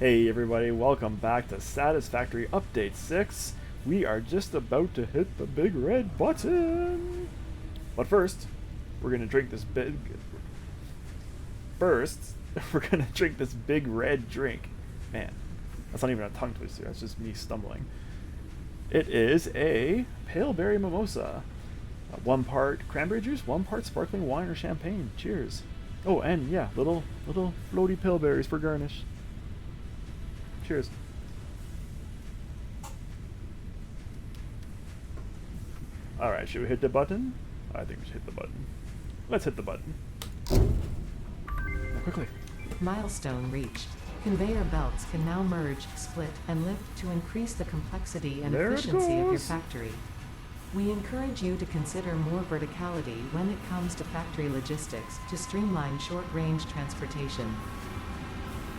Hey everybody, welcome back to Satisfactory Update 6. We are just about to hit the big red button. But first, we're gonna drink this big first, we're gonna drink this big red drink. Man, that's not even a tongue twister, that's just me stumbling. It is a pale berry mimosa. 1 part cranberry juice, 1 part sparkling wine or champagne. Cheers. Oh, and yeah, little floaty pale berries for garnish. Cheers. Alright, should we hit the button? I think we should hit the button. Let's hit the button. Now quickly. Milestone reached. Conveyor belts can now merge, split, and lift to increase the complexity and There it efficiency of your goes. factory. We encourage you to consider more verticality when it comes to factory logistics to streamline short-range transportation.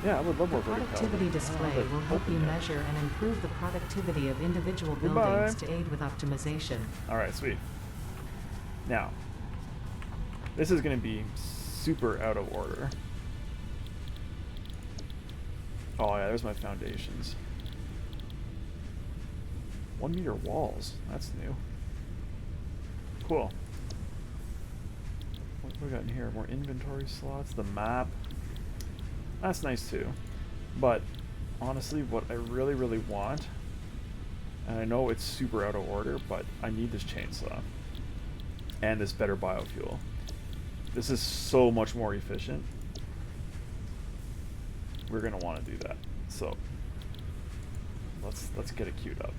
Yeah, I would love more The verticality. productivity display Oh, will help you open it. measure and improve the productivity of individual Goodbye. buildings to aid with optimization. Alright, sweet. Now, this is going to be super out of order. Oh yeah, there's my foundations. 1 meter walls. That's new. Cool. What do we got in here? More inventory slots. The map. That's nice too. But honestly, what I really want, and I know it's super out of order, but I need this chainsaw and this better biofuel. This is so much more efficient. We're gonna want to do that. So let's get it queued up.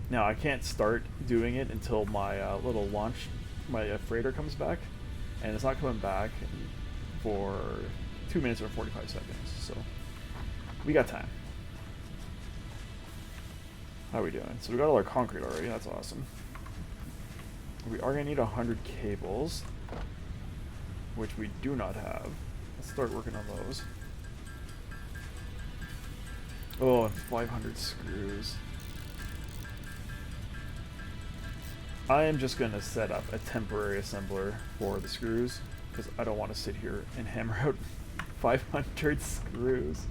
Now I can't start doing it until my little launch, my freighter comes back, and it's not coming back for 2 minutes or 45 seconds. So we got time. How are we doing? So we got all our concrete already. That's awesome. We are gonna need 100 cables, which we do not have. Let's start working on those. Oh, and 500 screws. I am just going to set up a temporary assembler for the screws, because I don't want to sit here and hammer out 500 screws.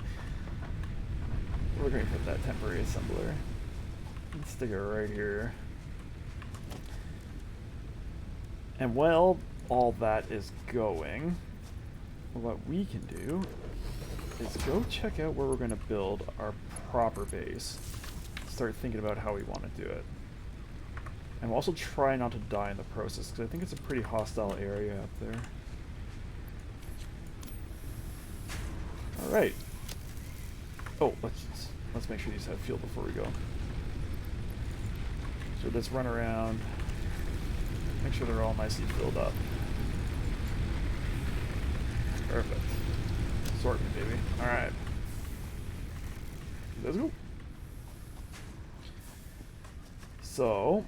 We're going to put that temporary assembler. Let's stick it right here. And while all that is going, what we can do is go check out where we're going to build our proper base. Start thinking about how we want to do it. And we'll also try not to die in the process, because I think it's a pretty hostile area up there. Alright. Oh, let's make sure these have fuel before we go. So let's run around. Make sure they're all nicely filled up. Perfect. Assortment, baby. Alright. Let's go. So,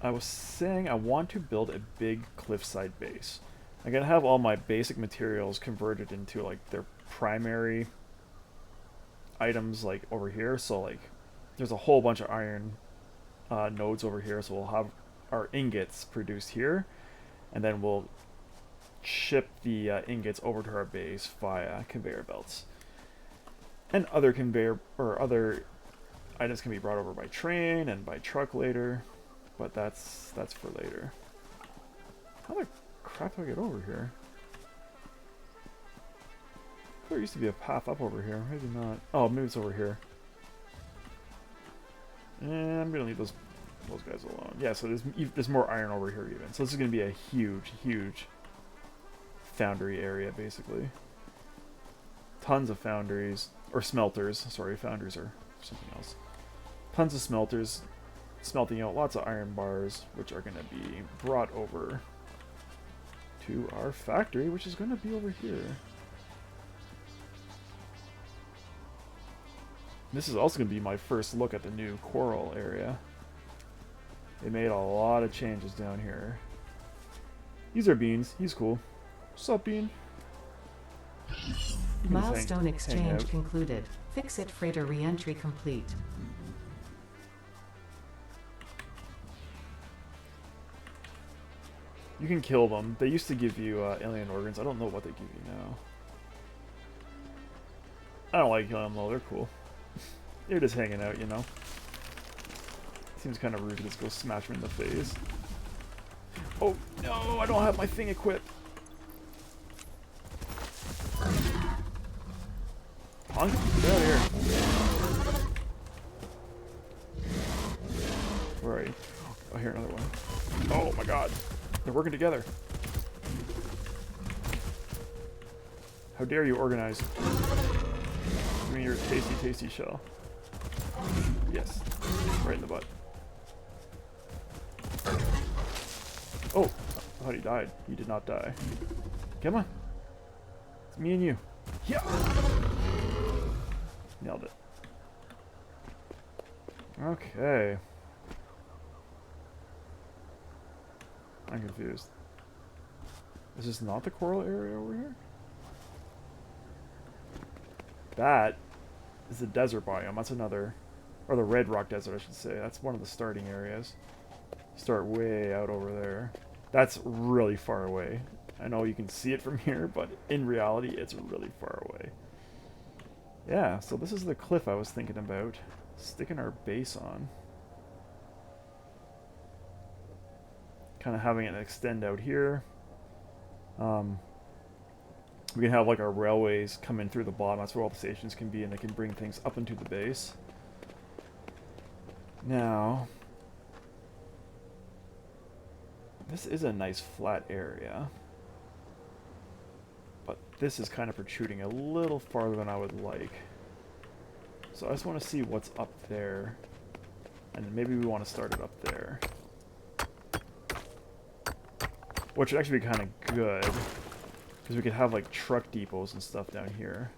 I was saying I want to build a big cliffside base. I'm gonna have all my basic materials converted into like their primary items like over here. So like there's a whole bunch of iron nodes over here, so we'll have our ingots produced here, and then we'll ship the ingots over to our base via conveyor belts. And other conveyor or other items can be brought over by train and by truck later. But that's for later. How the crap do I get over here? There used to be a path up over here. Maybe not. Oh, maybe it's over here. And I'm gonna leave those guys alone. Yeah, so there's more iron over here even. So this is gonna be a huge foundry area basically. Tons of foundries or smelters. Sorry, foundries are something else. Tons of smelters. Smelting out lots of iron bars, which are going to be brought over to our factory, which is going to be over here. This is also going to be my first look at the new coral area. They made a lot of changes down here. These are Beans. He's cool. What's up, Bean? Milestone exchange concluded. Fix-it freighter re-entry complete. You can kill them. They used to give you alien organs. I don't know what they give you now. I don't like killing them though, they're cool. They're just hanging out, you know. Seems kind of rude to just go smash them in the face. Oh, no, I don't have my thing equipped. Punk, get out of here. Where are you? Oh, here, another one. Oh my god. They're working together. How dare you organize? Give me your tasty, tasty shell. Yes. Right in the butt. Oh, I thought he died. He did not die. Come on. It's me and you. Yeah. Nailed it. Okay. I'm confused. Is this not the coral area over here? That is the desert biome. That's another... Or the red rock desert, I should say. That's one of the starting areas. Start way out over there. That's really far away. I know you can see it from here, but in reality, it's really far away. Yeah, so this is the cliff I was thinking about sticking our base on. Kind of having it extend out here. We can have like our railways come in through the bottom. That's where all the stations can be, and they can bring things up into the base. Now, this is a nice flat area, but this is kind of protruding a little farther than I would like. So I just want to see what's up there, and maybe we want to start it up there. Which would actually be kind of good, because we could have like truck depots and stuff down here.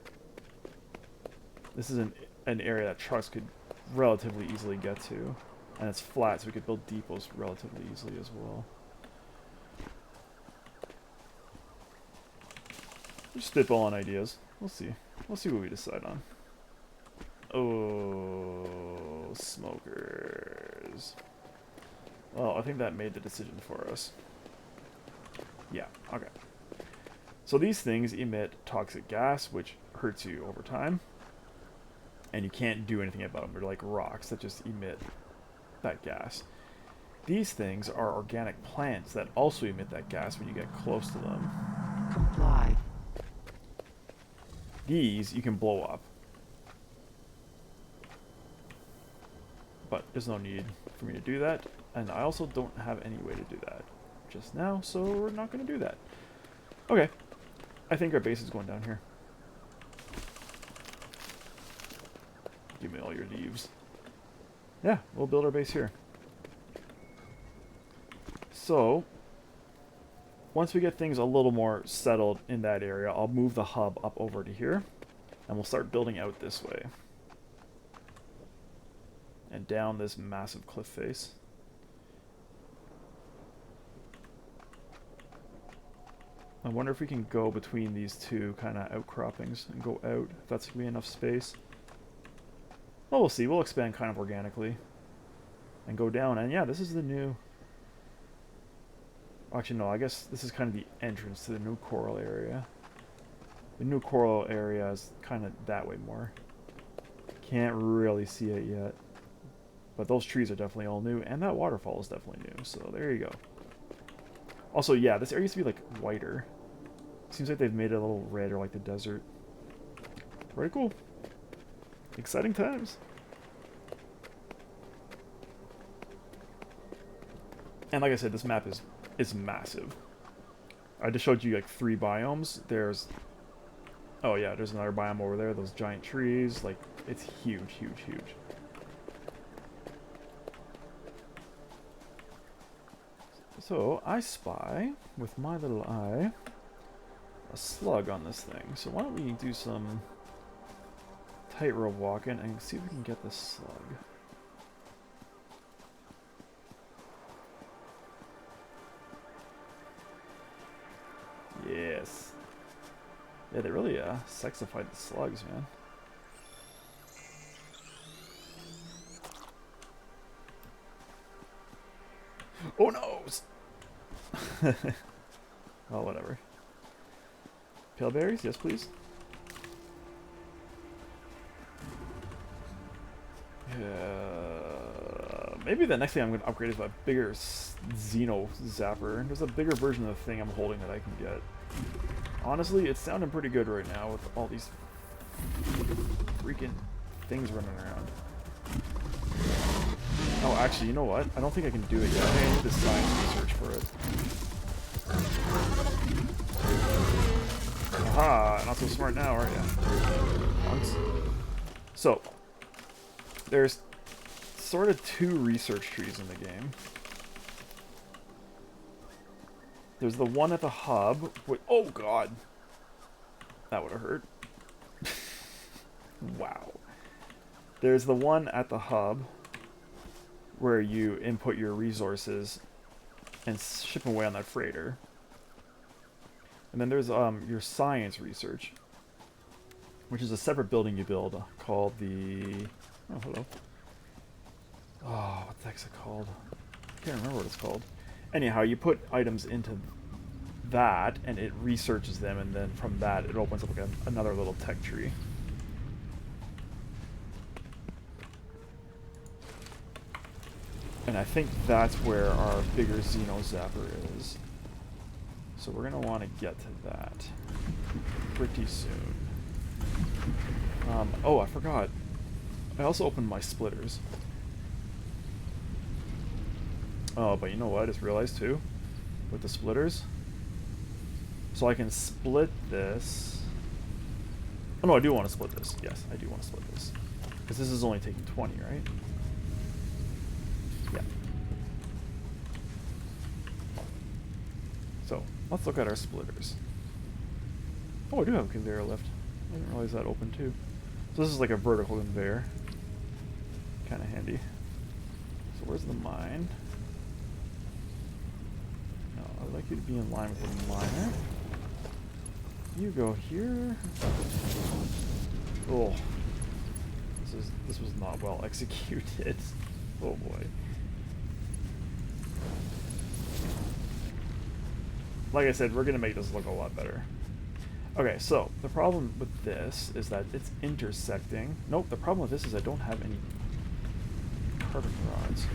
This is an area that trucks could relatively easily get to, and it's flat, so we could build depots relatively easily as well. Just spitballing ideas. We'll see. We'll see what we decide on. Oh, smokers. Well, I think that made the decision for us. Yeah, okay. So these things emit toxic gas, which hurts you over time. And you can't do anything about them. They're like rocks that just emit that gas. These things are organic plants that also emit that gas when you get close to them. Comply. These you can blow up. But there's no need for me to do that. And I also don't have any way to do that just now, so we're not going to do that. Okay. I think our base is going down here. Give me all your leaves. Yeah, we'll build our base here. So, once we get things a little more settled in that area, I'll move the hub up over to here, and we'll start building out this way. And down this massive cliff face. I wonder if we can go between these two kind of outcroppings and go out, if that's going to be enough space. Well, we'll see. We'll expand kind of organically and go down. And yeah, this is the new... Actually, no, I guess this is kind of the entrance to the new coral area. The new coral area is kind of that way more. Can't really see it yet. But those trees are definitely all new, and that waterfall is definitely new, so there you go. Also, yeah, this area used to be, like, whiter. Seems like they've made it a little redder, like the desert. Very cool. Exciting times. And like I said, this map is massive. I just showed you, like, 3 biomes. There's... Oh, yeah, there's another biome over there. Those giant trees. Like, it's huge, huge, huge. So, I spy, with my little eye, a slug on this thing. So why don't we do some tightrope walking and see if we can get this slug. Yes. Yeah, they really sexified the slugs, man. Oh no! Oh, whatever. Pale berries? Yes, please. Maybe the next thing I'm going to upgrade is a bigger Xeno Zapper. There's a bigger version of the thing I'm holding that I can get. Honestly, it's sounding pretty good right now with all these freaking things running around. Oh, actually, you know what? I don't think I can do it yet. I think I need the science research for it. Aha! Not so smart now, are ya? Once. So, there's sort of two research trees in the game. There's the one at the hub. Oh god! That would have hurt. Wow. There's the one at the hub where you input your resources and ship them away on that freighter. And then there's your science research, which is a separate building you build called the... Oh, hello. Oh, what the heck's it called? I can't remember what it's called. Anyhow, you put items into that, and it researches them, and then from that, it opens up like another little tech tree. And I think that's where our bigger Xeno Zapper is. So we're going to want to get to that pretty soon. Oh, I forgot. I also opened my splitters. Oh, but you know what? I just realized too, with the splitters. So I can split this. Oh no, I do want to split this. Yes, I do want to split this. Because this is only taking 20, right? Yeah. So, let's look at our splitters. Oh, I do have a conveyor lift. I didn't realize that opened too. So this is like a vertical conveyor. Kind of handy. So where's the mine? No, I'd like you to be in line with the miner. You go here. Oh. This was not well executed. Oh boy. Like I said, we're going to make this look a lot better. Okay, so the problem with this is that it's intersecting. Nope, the problem with this is I don't have any carbon rods.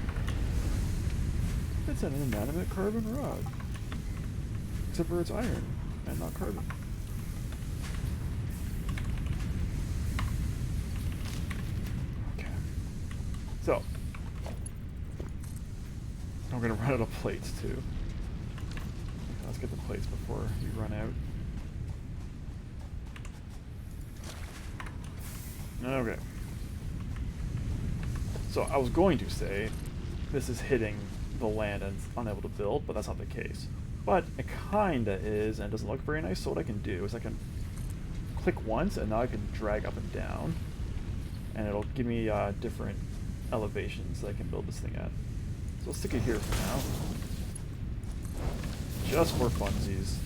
It's an inanimate carbon rod. Except for it's iron and not carbon. Okay. So, I'm going to run out of plates too. Let's get the plates before you run out. Okay. So I was going to say this is hitting the land and it's unable to build, but that's not the case. But it kinda is, and it doesn't look very nice, so what I can do is I can click once, and now I can drag up and down, and it'll give me different elevations that I can build this thing at. So I'll stick it here for now. Just for funsies.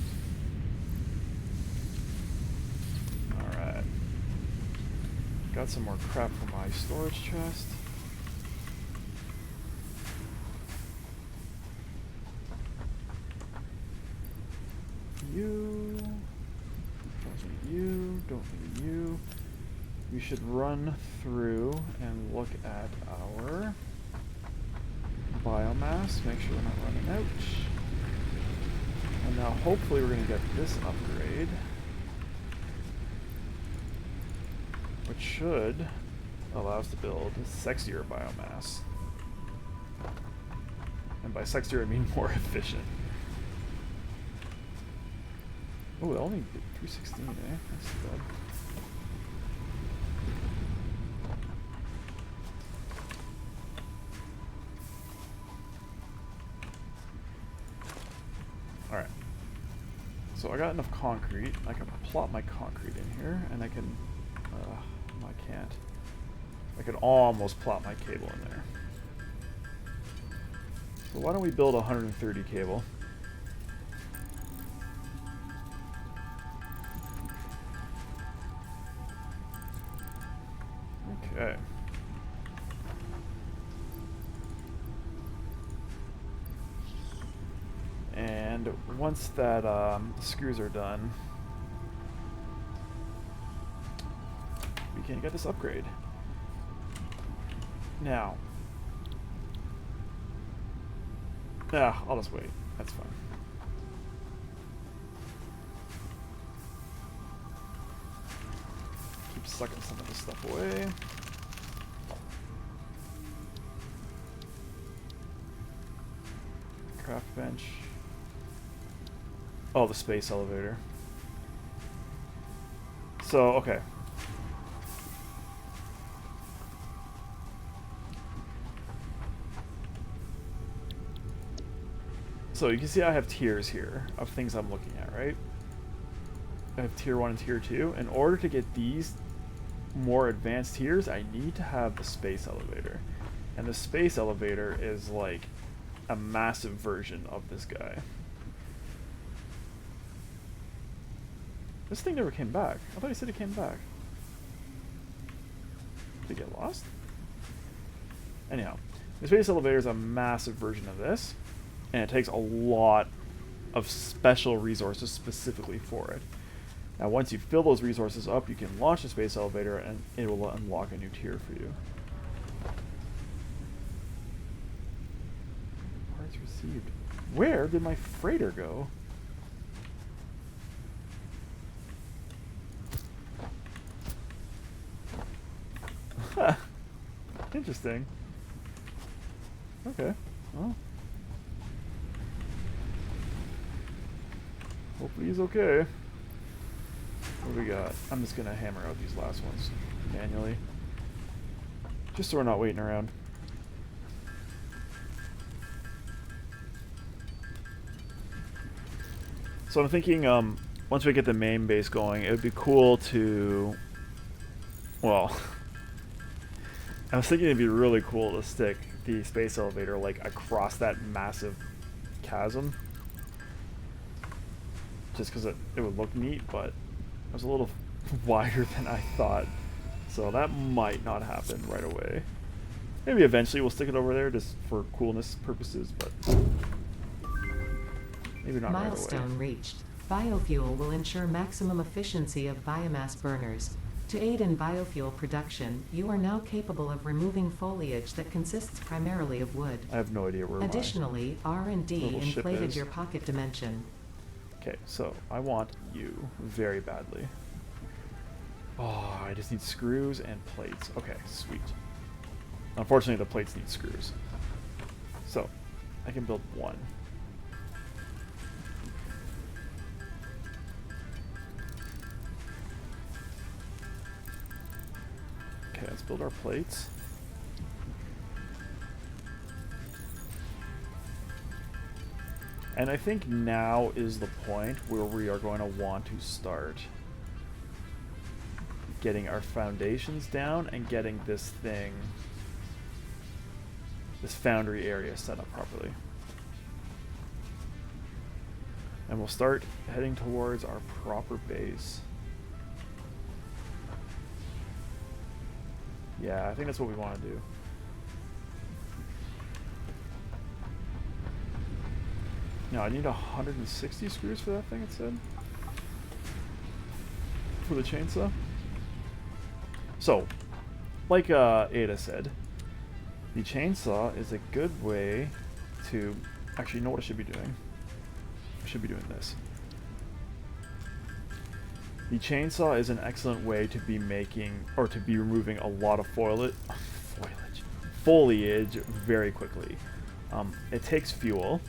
Alright. Got some more crap for my storage chest. You. Don't need you. Don't need you. We should run through and look at our biomass. Make sure we're not running out. And now hopefully we're going to get this upgrade, which should allow us to build sexier biomass. And by sexier I mean more efficient. Oh, it only did 316, eh? That's good. Alright. So I got enough concrete. I can plop my concrete in here, and I can... no, I can't. I can almost plop my cable in there. So why don't we build 130 cable? Okay. And once that the screws are done, we can get this upgrade. Now. Ah, I'll just wait. That's fine. Keep sucking some of this stuff away. Craft bench. Oh, the space elevator. So, okay. So you can see I have tiers here of things I'm looking at, right? I have tier 1 and tier 2. In order to get these more advanced tiers, I need to have the space elevator. And the space elevator is like a massive version of this guy. This thing never came back. I thought he said it came back. Did it get lost? Anyhow, the space elevator is a massive version of this, and it takes a lot of special resources specifically for it. Now, once you fill those resources up, you can launch the space elevator, and it will unlock a new tier for you. Parts received. Where did my freighter go? Interesting. Okay. Well. Hopefully he's okay. What do we got? I'm just gonna hammer out these last ones manually. Just so we're not waiting around. So I'm thinking, once we get the main base going, it would be cool to, well, I was thinking it'd be really cool to stick the space elevator like across that massive chasm, just because it would look neat, but it was a little wider than I thought, so that might not happen right away. Maybe eventually we'll stick it over there just for coolness purposes, but maybe not right away. Milestone reached. Biofuel will ensure maximum efficiency of biomass burners. To aid in biofuel production, you are now capable of removing foliage that consists primarily of wood. I have no idea where Additionally, R&D little ship inflated is. your pocket dimension. Okay, so I want you very badly. Oh, I just need screws and plates. Okay, sweet. Unfortunately, the plates need screws. So, I can build one. Okay, let's build our plates. And I think now is the point where we are going to want to start getting our foundations down and getting this thing, this foundry area set up properly. And we'll start heading towards our proper base. Yeah, I think that's what we want to do. Now, I need 160 screws for that thing, it said? For the chainsaw? So, like Ada said, the chainsaw is a good way to... Actually, you know what I should be doing? I should be doing this. The chainsaw is an excellent way to be making, or to be removing a lot of foliage very quickly. It takes fuel,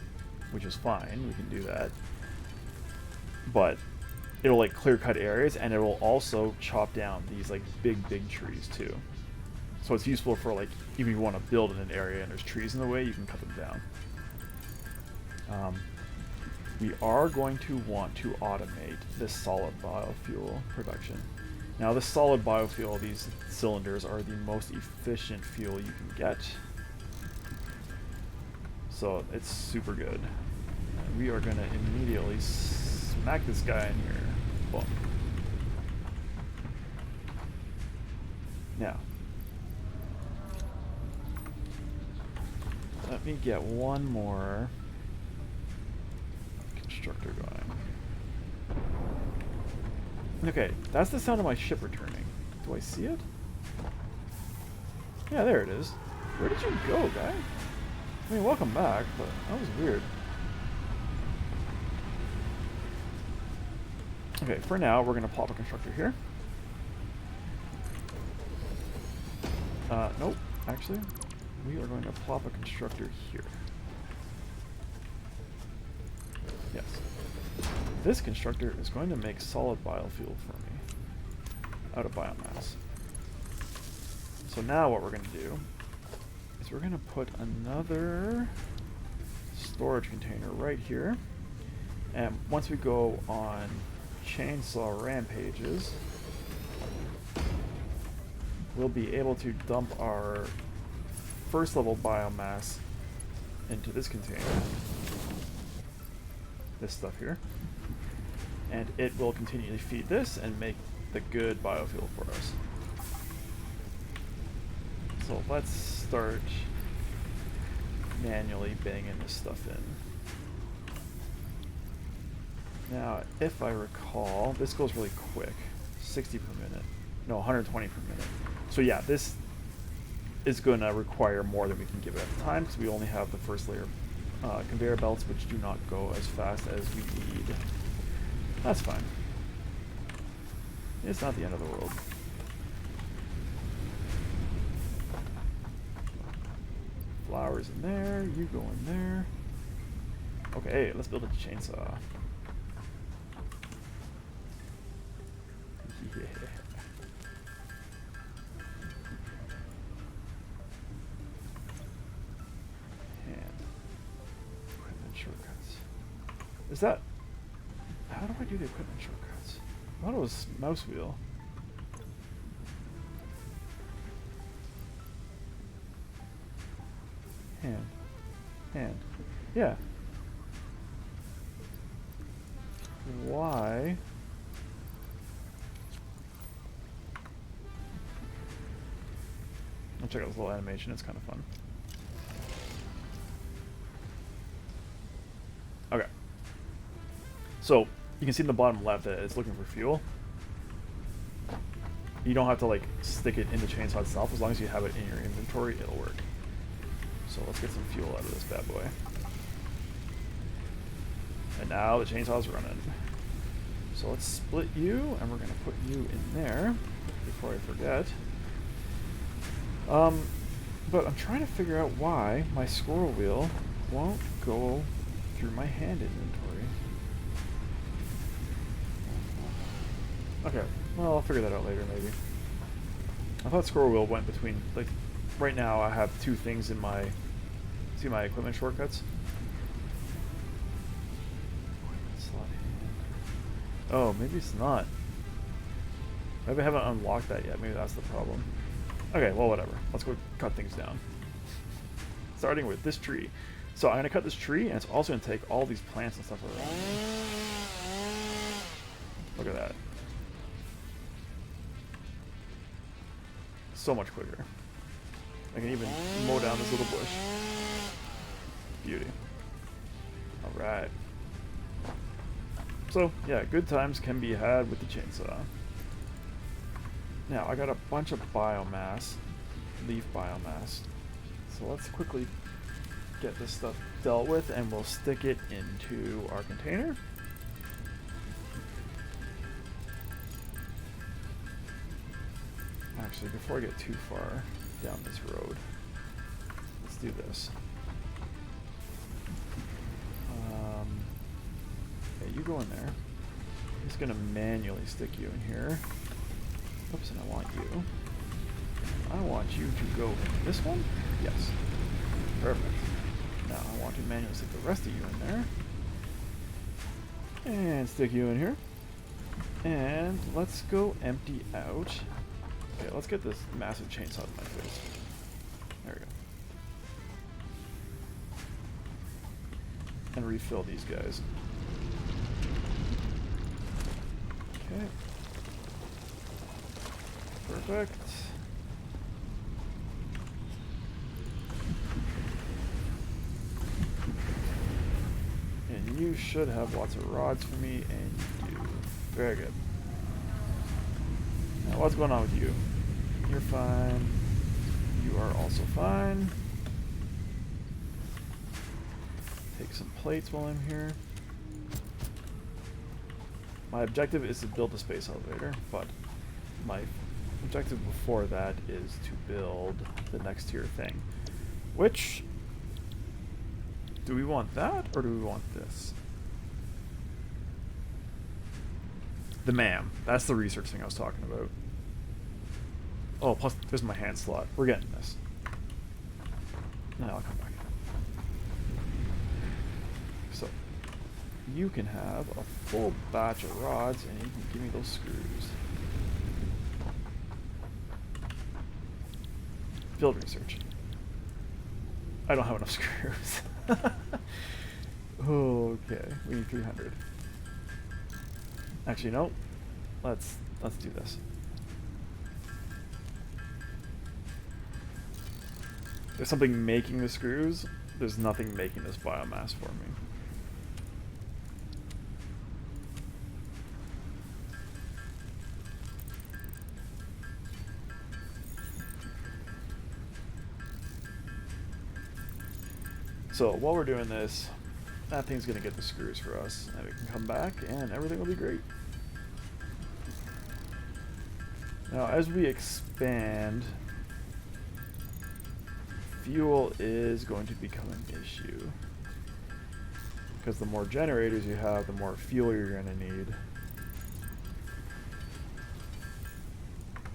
which is fine, we can do that. But it'll like clear cut areas, and it will also chop down these like big trees too. So it's useful for like, even if you want to build in an area and there's trees in the way, you can cut them down. We are going to want to automate this solid biofuel production. Now this solid biofuel, these cylinders are the most efficient fuel you can get. So it's super good. And we are going to immediately smack this guy in here. Boom. Now, let me get one more constructor going. Okay, that's the sound of my ship returning. Do I see it? Yeah, there it is. Where did you go, guy? I mean, welcome back, but that was weird. Okay, for now, we're going to plop a constructor here. Nope. Actually, we are going to plop a constructor here. Yes. This constructor is going to make solid biofuel for me out of biomass. So now what we're going to do is we're going to put another storage container right here. And once we go on chainsaw rampages, we'll be able to dump our first level biomass into this container. This stuff here. And it will continually feed this and make the good biofuel for us. So let's start manually banging this stuff in. Now, if I recall, this goes really quick. 60 per minute. No, 120 per minute. So yeah, this is going to require more than we can give it at the time because we only have the first layer conveyor belts, which do not go as fast as we need. That's fine. It's not the end of the world. Flowers in there, you go in there. Okay, let's build a chainsaw. Yeah. Equipment shortcuts. Is that... How do I do the equipment shortcuts? I thought it was mouse wheel. Hand. Yeah. Why? I'll check out this little animation, it's kind of fun. Okay. So, you can see in the bottom left that it's looking for fuel. You don't have to like stick it in the chainsaw itself, as long as you have it in your inventory, it'll work. So let's get some fuel out of this bad boy. And now the chainsaw's running. So let's split you, and we're gonna put you in there before I forget. But I'm trying to figure out why my squirrel wheel won't go through my hand inventory. Okay, well, I'll figure that out later, maybe. I thought squirrel wheel went between, like, right now I have two things in my, see my equipment shortcuts? Oh, maybe it's not. Maybe I haven't unlocked that yet, maybe that's the problem. Okay, well, whatever. Let's go cut things down. Starting with this tree. So I'm going to cut this tree, and it's also going to take all these plants and stuff around. Look at that. So much quicker. I can even mow down this little bush. Beauty. Alright. So, yeah, good times can be had with the chainsaw. Now, I got a bunch of biomass, leaf biomass. So let's quickly get this stuff dealt with, and we'll stick it into our container. Actually, before I get too far down this road, let's do this. Okay, you go in there. I'm just gonna manually stick you in here. Oops, and I want you. I want you to go in this one. Yes. Perfect. Now I want to manually stick the rest of you in there. And stick you in here. And let's go empty out. Okay, let's get this massive chainsaw in my face. There we go. And refill these guys. Okay. Perfect. And you should have lots of rods for me, and you do. Very good. Now what's going on with you? You're fine. You are also fine. Take some plates while I'm here. My objective is to build a space elevator, but my objective before that is to build the next tier thing. Which, do we want that or do we want this? The MAM. That's the research thing I was talking about. Oh, plus there's my hand slot. We're getting this. No, I'll come back. So, you can have a full batch of rods and you can give me those screws. Field research. I don't have enough screws. Okay, we need 300. Actually, no. Let's do this. There's something making the screws. There's nothing making this biomass for me. So while we're doing this, that thing's gonna get the screws for us, and we can come back and everything will be great. Now as we expand, fuel is going to become an issue. Because the more generators you have, the more fuel you're gonna need.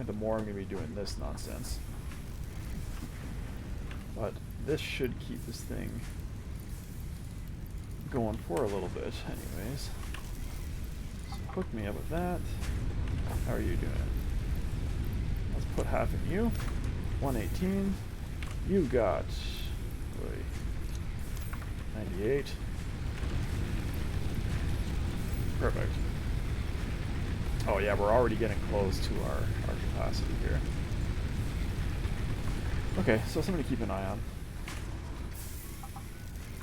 And the more I'm gonna be doing this nonsense. But this should keep this thing going for a little bit anyways. So hook me up with that. How are you doing? Let's put half in you. 118. You got 98. Perfect. Oh yeah, we're already getting close to our capacity here. Okay, so something to keep an eye on.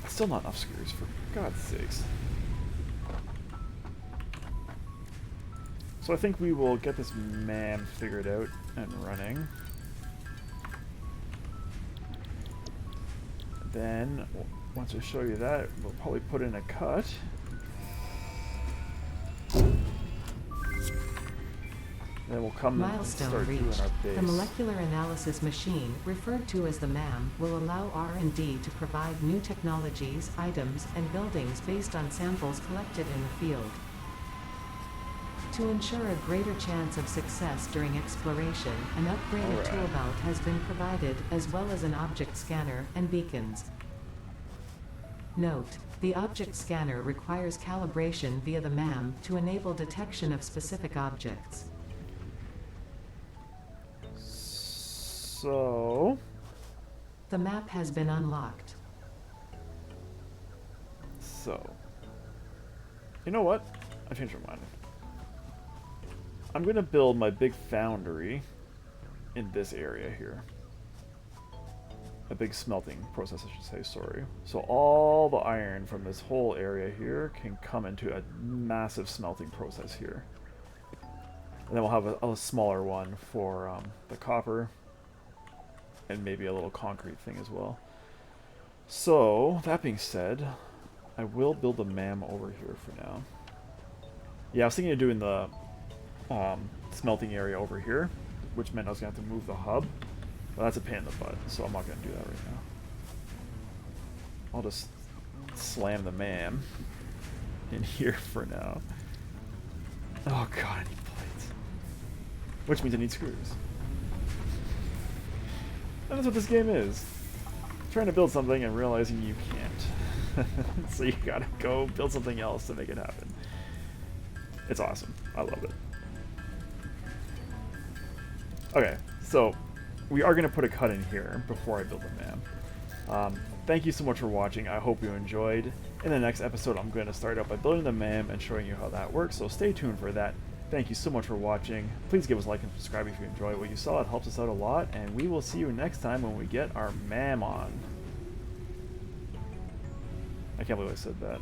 Still not enough screws, for God's sakes. So I think we will get this man figured out and running. Then, once I show you that, we'll probably put in a cut. Then we'll come and start doing our base. The molecular analysis machine, referred to as the MAM, will allow R&D to provide new technologies, items, and buildings based on samples collected in the field. To ensure a greater chance of success during exploration, an upgraded tool belt has been provided, as well as an object scanner and beacons. Note: the object scanner requires calibration via the MAM to enable detection of specific objects. So, the map has been unlocked. So, you know what? I changed my mind. I'm going to build my big foundry in this area here. A big smelting process, I should say, sorry. So all the iron from this whole area here can come into a massive smelting process here. And then we'll have a smaller one for the copper. And maybe a little concrete thing as well. So, that being said, I will build a MAM over here for now. Yeah, I was thinking of doing the smelting area over here, which meant I was going to have to move the hub. But that's a pain in the butt, so I'm not going to do that right now. I'll just slam the MAM in here for now. Oh god, I need plates. Which means I need screws. And that's what this game is. Trying to build something and realizing you can't. So you gotta go build something else to make it happen. It's awesome. I love it. Okay, so we are going to put a cut in here before I build the MAM. Thank you so much for watching. I hope you enjoyed. In the next episode, I'm going to start out by building the MAM and showing you how that works, so stay tuned for that. Thank you so much for watching. Please give us a like and subscribe if you enjoy what you saw. It helps us out a lot, and we will see you next time when we get our MAM on. I can't believe I said that.